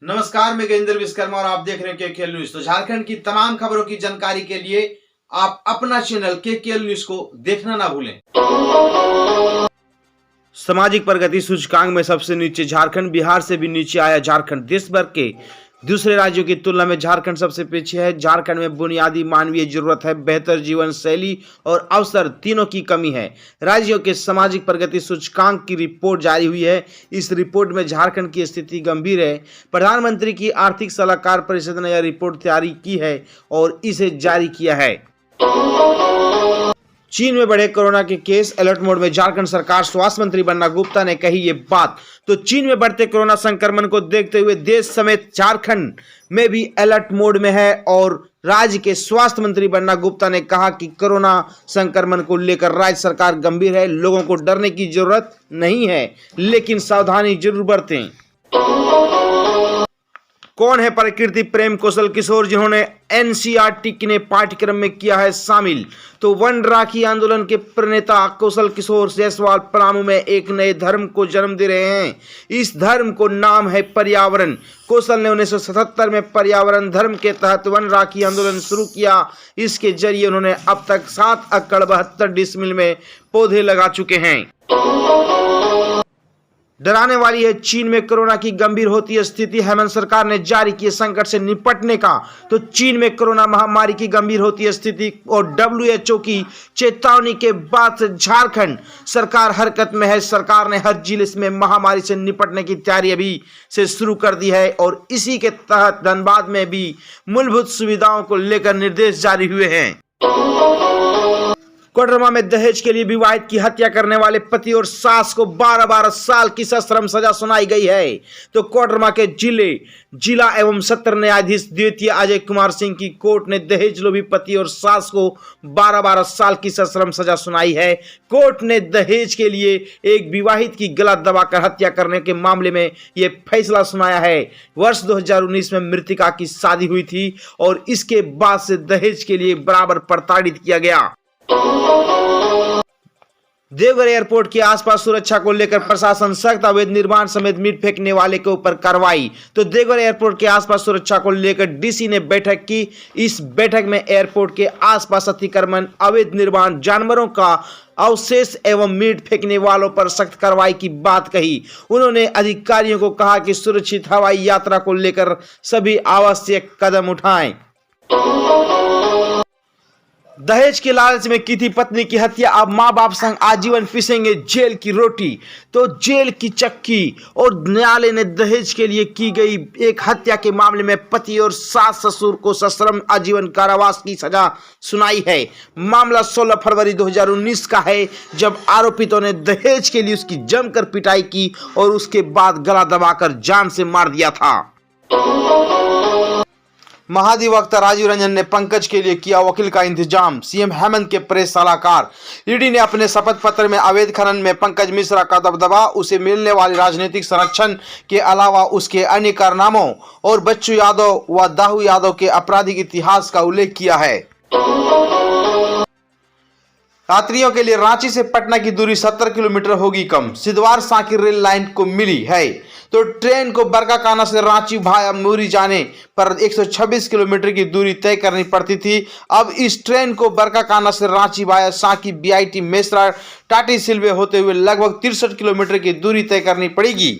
नमस्कार, मैं गजेंद्र विश्वकर्मा और आप देख रहे हैं केकेएल न्यूज। तो झारखंड की तमाम खबरों की जानकारी के लिए आप अपना चैनल केकेएल न्यूज को देखना ना भूलें। सामाजिक प्रगति सूचकांक में सबसे नीचे झारखंड, बिहार से भी नीचे आया झारखंड। देश भर के दूसरे राज्यों की तुलना में झारखंड सबसे पीछे है। झारखंड में बुनियादी मानवीय जरूरत है, बेहतर जीवन शैली और अवसर तीनों की कमी है। राज्यों के सामाजिक प्रगति सूचकांक की रिपोर्ट जारी हुई है। इस रिपोर्ट में झारखंड की स्थिति गंभीर है। प्रधानमंत्री की आर्थिक सलाहकार परिषद ने यह रिपोर्ट तैयारी की है और इसे जारी किया है। चीन में बढ़े कोरोना के केस, अलर्ट मोड में झारखंड सरकार। स्वास्थ्य मंत्री बन्ना गुप्ता ने कही ये बात। तो चीन में बढ़ते कोरोना संक्रमण को देखते हुए देश समेत झारखंड में भी अलर्ट मोड में है और राज्य के स्वास्थ्य मंत्री बन्ना गुप्ता ने कहा कि कोरोना संक्रमण को लेकर राज्य सरकार गंभीर है। लोगों को डरने की जरूरत नहीं है, लेकिन सावधानी जरूर बरतें। कौन है प्रकृति प्रेम कौशल किशोर, जिन्होंने एनसीईआरटी के पाठ्यक्रम में किया है शामिल? तो वन राखी आंदोलन के प्रणेता कौशल किशोर जायसवाल पलामू में एक नए धर्म को जन्म दे रहे हैं। इस धर्म को नाम है पर्यावरण। कौशल ने 1977 में पर्यावरण धर्म के तहत वन राखी आंदोलन शुरू किया। इसके जरिए उन्होंने अब तक 7 एकड़ 72 डिसमिल में पौधे लगा चुके हैं। डराने वाली है चीन में कोरोना की गंभीर होती स्थिति। हेमंत सरकार ने जारी किए संकट से निपटने का। तो चीन में कोरोना महामारी की गंभीर होती स्थिति और WHO की चेतावनी के बाद से झारखंड सरकार हरकत में है। सरकार ने हर जिले में महामारी से निपटने की तैयारी अभी से शुरू कर दी है और इसी के तहत धनबाद में भी मूलभूत सुविधाओं को लेकर निर्देश जारी हुए हैं। कोडरमा में दहेज के लिए विवाहित की हत्या करने वाले पति और सास को 12 साल की सश्रम सजा सुनाई गई है। तो कोडरमा के जिला एवं सत्र न्यायाधीश द्वितीय अजय कुमार सिंह की कोर्ट ने दहेज लोभी पति और सास को 12 साल की सश्रम सजा सुनाई है। कोर्ट ने दहेज के लिए एक विवाहित की गला दबाकर हत्या करने के मामले में यह फैसला सुनाया है। वर्ष 2019 में मृतका की शादी हुई थी और इसके बाद से दहेज के लिए बराबर प्रताड़ित किया गया। देवघर एयरपोर्ट के आसपास सुरक्षा को लेकर प्रशासन सख्त। अवैध निर्माण समेत मीट फेंकने वाले के ऊपर कार्रवाई। तो देवघर एयरपोर्ट के आसपास सुरक्षा को लेकर डीसी ने बैठक की। इस बैठक में एयरपोर्ट के आसपास अतिक्रमण, अवैध निर्माण, जानवरों का अवशेष एवं मीट फेंकने वालों पर सख्त कार्रवाई की बात कही। उन्होंने अधिकारियों को कहा कि सुरक्षित हवाई यात्रा को लेकर सभी आवश्यक कदम उठाएं। दहेज के लालच में की थी पत्नी की हत्या, अब मां बाप संग आजीवन पिसेंगे जेल की रोटी। तो जेल की चक्की और न्यायालय ने दहेज के लिए की गई एक हत्या के मामले में पति और सास ससुर को सश्रम आजीवन कारावास की सजा सुनाई है। मामला 16 फरवरी 2019 का है, जब आरोपितों ने दहेज के लिए उसकी जमकर पिटाई की और उसके बाद गला दबाकर जान से मार दिया था। महाधिवक्ता राजीव रंजन ने पंकज के लिए किया वकील का इंतजाम। सीएम हेमंत के प्रेस सलाहकार। ईडी ने अपने शपथ पत्र में अवैध खनन में पंकज मिश्रा का दबदबा, उसे मिलने वाले राजनीतिक संरक्षण के अलावा उसके अन्य कारनामों और बच्चू यादव व दाहू यादव के आपराधिक इतिहास का उल्लेख किया है। यात्रियों के लिए रांची से पटना की दूरी 70 किलोमीटर होगी कम। सिद्धवार सांकी रेल लाइन को मिली है। तो ट्रेन को बरकाकाना से रांची भाया मुरी जाने पर 126 किलोमीटर की दूरी तय करनी पड़ती थी। अब इस ट्रेन को बरकाकाना से रांची भाया सांकी BIT मेसरा टाटी सिलवे होते हुए लगभग 63 किलोमीटर की दूरी तय करनी पड़ेगी।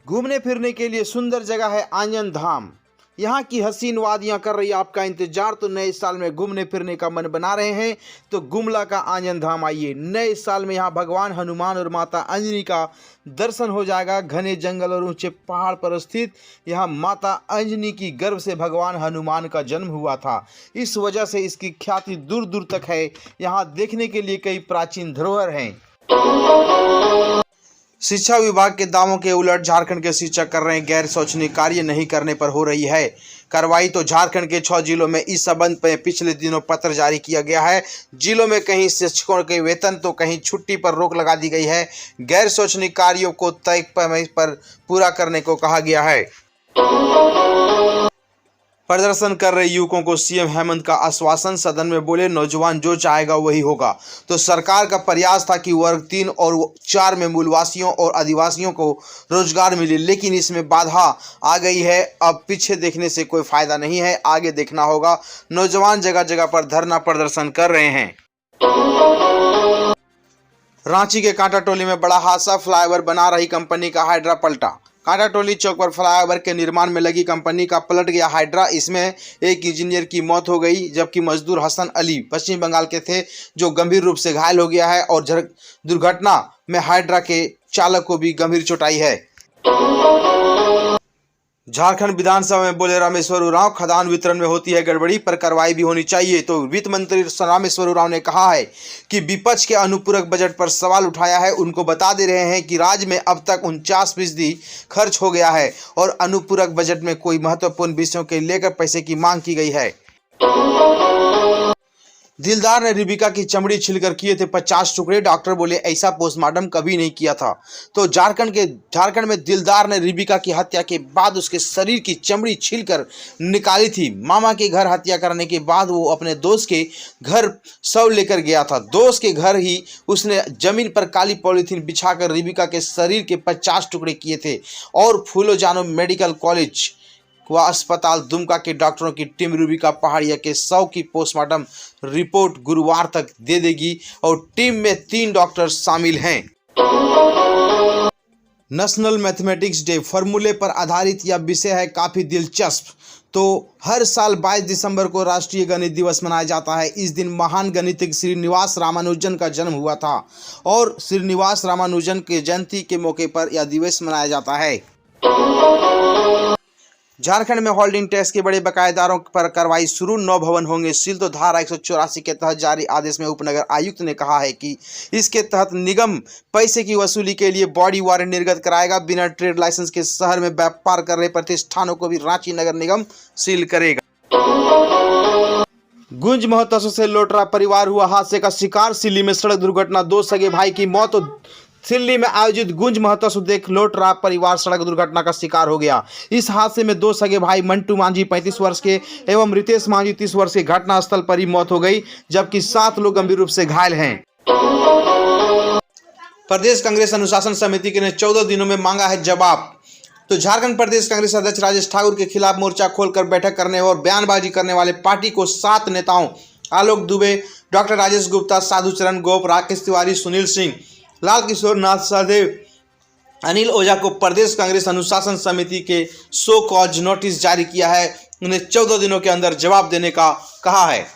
घूमने फिरने के लिए सुंदर जगह है आंजन धाम। यहाँ की हसीन वादियाँ कर रही आपका इंतजार। तो नए साल में घूमने फिरने का मन बना रहे हैं तो गुमला का आंजन धाम आइए। नए साल में यहाँ भगवान हनुमान और माता अंजनी का दर्शन हो जाएगा। घने जंगल और ऊंचे पहाड़ पर स्थित यहाँ माता अंजनी की गर्भ से भगवान हनुमान का जन्म हुआ था। इस वजह से इसकी ख्याति दूर दूर तक है। यहाँ देखने के लिए कई प्राचीन धरोहर हैं। शिक्षा विभाग के दावों के उलट झारखंड के शिक्षक कर रहे हैं गैर शोचनीय कार्य नहीं करने पर हो रही है कार्रवाई। तो झारखंड के 6 जिलों में इस संबंध में पिछले दिनों पत्र जारी किया गया है। जिलों में कहीं शिक्षकों के वेतन तो कहीं छुट्टी पर रोक लगा दी गई है। गैर शोचनीय कार्यों को तय समय पर पूरा करने को कहा गया है। प्रदर्शन कर रहे युवकों को सीएम हेमंत का आश्वासन। सदन में बोले, नौजवान जो चाहेगा वही होगा। तो सरकार का प्रयास था कि वर्ग 3 और 4 में मूलवासियों और आदिवासियों को रोजगार मिले, लेकिन इसमें बाधा आ गई है। अब पीछे देखने से कोई फायदा नहीं है, आगे देखना होगा। नौजवान जगह जगह पर धरना प्रदर्शन कर रहे हैं। रांची के कांटा टोली में बड़ा हादसा, फ्लाईओवर बना रही कंपनी का हाइड्रा पलटा। कांटा टोली चौक पर फ्लाईओवर के निर्माण में लगी कंपनी का पलट गया हाइड्रा। इसमें एक इंजीनियर की मौत हो गई, जबकि मजदूर हसन अली पश्चिम बंगाल के थे, जो गंभीर रूप से घायल हो गया है। और दुर्घटना में हाइड्रा के चालक को भी गंभीर चोट आई है। झारखंड विधानसभा में बोले रामेश्वर उरांव, खदान वितरण में होती है गड़बड़ी, पर कार्रवाई भी होनी चाहिए। तो वित्त मंत्री रामेश्वर उरांव ने कहा है कि विपक्ष के अनुपूरक बजट पर सवाल उठाया है। उनको बता दे रहे हैं कि राज्य में अब तक 49% खर्च हो गया है और अनुपूरक बजट में कोई महत्वपूर्ण विषयों के लेकर पैसे की मांग की गई है। दिलदार ने रिबिका की चमड़ी छिलकर किए थे 50 टुकड़े। डॉक्टर बोले ऐसा पोस्टमार्टम कभी नहीं किया था। तो झारखंड में दिलदार ने रिबिका की हत्या के बाद उसके शरीर की चमड़ी छिलकर निकाली थी। मामा के घर हत्या करने के बाद वो अपने दोस्त के घर शव लेकर गया था। दोस्त के घर ही उसने जमीन पर काली पॉलीथीन बिछाकर रिबिका के शरीर के 50 टुकड़े किए थे और फूलो जानो मेडिकल कॉलेज व अस्पताल दुमका के डॉक्टरों की टीम रिबिका पहाड़िया के शव की पोस्टमार्टम रिपोर्ट गुरुवार तक दे देगी और टीम में 3 डॉक्टर शामिल हैं। नेशनल मैथमेटिक्स डे फॉर्मूले पर आधारित यह विषय है काफ़ी दिलचस्प। तो हर साल 22 दिसंबर को राष्ट्रीय गणित दिवस मनाया जाता है। इस दिन महान गणितज्ञ श्रीनिवास रामानुजन का जन्म हुआ था और श्रीनिवास रामानुजन के जयंती के मौके पर यह दिवस मनाया जाता है। झारखंड में होल्डिंग टैक्स के बड़े बकायेदारों पर कार्रवाई शुरू, 9 भवन होंगे सील। तो धारा 184 के तहत जारी आदेश में उपनगर आयुक्त ने कहा है कि इसके तहत निगम पैसे की वसूली के लिए बॉडी वारंट निर्गत कराएगा। बिना ट्रेड लाइसेंस के शहर में व्यापार कर रहे प्रतिष्ठानों को भी रांची नगर निगम सील करेगा। गुंज महोत्सव से लौट रहा परिवार हुआ हादसे का शिकार। सिल्ली में सड़क दुर्घटना, 2 सगे भाई की मौत। दिल्ली में आयोजित गुंज महोत्सव देख लौट रहा परिवार सड़क दुर्घटना का शिकार हो गया। इस हादसे में 2 सगे भाई मंटू मांझी 35 वर्ष के एवं रितेश मांझी 30 वर्ष के घटनास्थल पर ही मौत हो गई, जबकि 7 लोग गंभीर रूप से घायल हैं। प्रदेश कांग्रेस अनुशासन समिति ने 14 दिनों में मांगा है जवाब। तो झारखंड प्रदेश कांग्रेस अध्यक्ष राजेश ठाकुर के खिलाफ मोर्चा खोलकर बैठक करने और बयानबाजी करने वाले पार्टी को 7 नेताओं आलोक दुबे, डॉक्टर राजेश गुप्ता, साधु चरण गोप, राकेश तिवारी, सुनील सिंह, लाल किशोर नाथ सहदेव, अनिल ओझा को प्रदेश कांग्रेस अनुशासन समिति के शो कॉज नोटिस जारी किया है। उन्हें 14 दिनों के अंदर जवाब देने का कहा है।